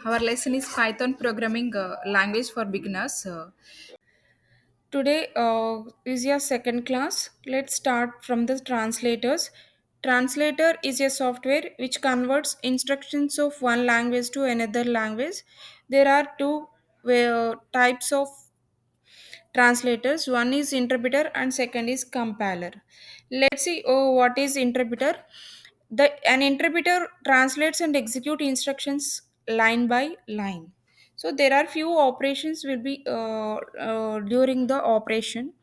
Our lesson is Python programming language for beginners. Today is your second class. Let's start from the translators. Translator is a software which converts instructions of one language to another language. There are two types of translators. One is interpreter and second is compiler. Let's see what is interpreter. An interpreter translates and execute instructions line by line. So there are few operations will be during the operation.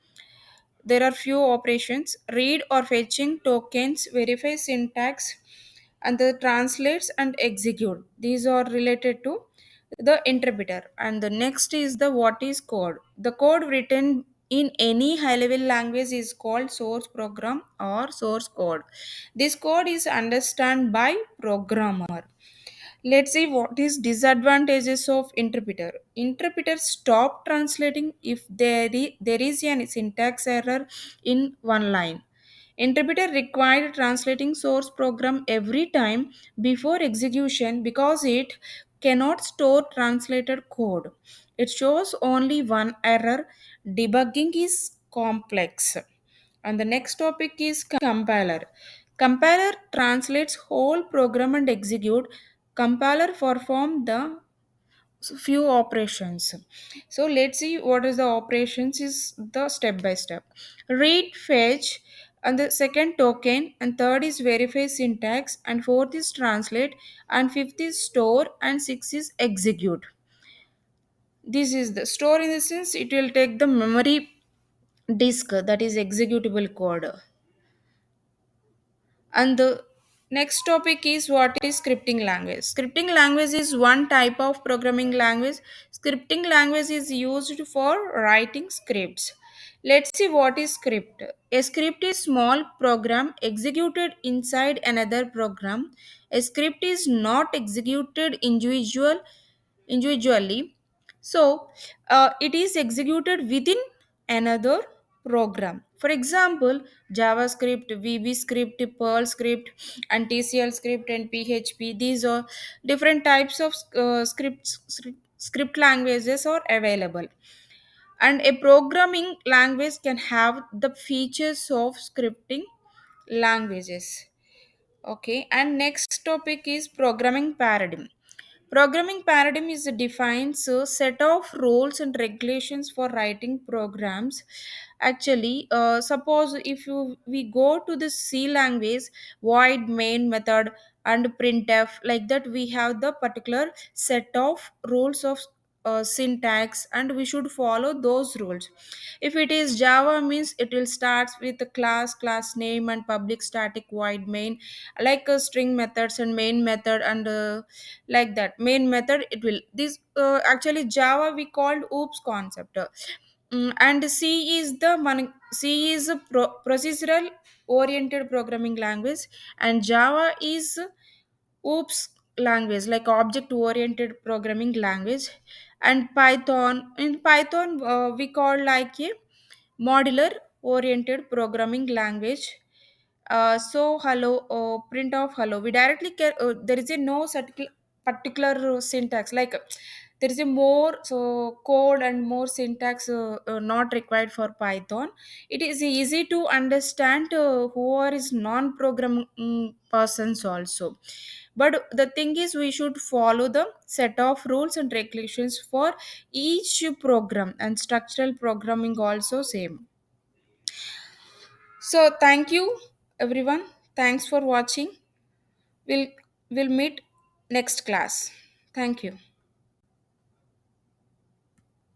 There are few operations: read or fetching tokens, verify syntax, and the translates and execute. These are related to the interpreter. And the next is the what is code. The code written in any high level language is called source program or source code. This code is understood by programmer. Let's see what is disadvantages of interpreter. Interpreter stop translating if there is a syntax error in one line. Interpreter required translating source program every time before execution because it cannot store translated code. It shows only one error. Debugging is complex. And the next topic is compiler. Compiler translates whole program and execute. Compiler perform the few operations. So let's see what is the operations is the step by step. Read, fetch, and the second token, and third is verify syntax, and fourth is translate, and fifth is store, and sixth is execute. This is the store. In the sense it will take the memory disk, that is executable code. And the next topic is what is scripting language. Scripting language is one type of programming language. Scripting language is used for writing scripts. Let's see what is script. A script is small program executed inside another program. A script is not executed individually. So it is executed within another program. For example, JavaScript, VB script, Perl script, and TCL script and PHP. These are different types of script languages are available. And a programming language can have the features of scripting languages. Okay, and next topic is programming paradigm. Programming paradigm is a defines a set of rules and regulations for writing programs. Actually, suppose if we go to the C language, void main method and printf, like that we have the particular set of rules of syntax, and we should follow those rules. If it is Java, means it will start with the class name and public static void main, like a string methods and main method, and like that main method it will this actually Java we called oops concept. And C is a procedural oriented programming language, and Java is oops language, like object oriented programming language. And Python we call like a modular oriented programming language. So hello, print of hello, we directly there is a no particular syntax, like there is a more so code and more syntax not required for Python. It is easy to understand who are is non programming persons also. But the thing is we should follow the set of rules and regulations for each program, and structural programming also same. So thank you everyone. Thanks for watching. We'll meet next class. Thank you.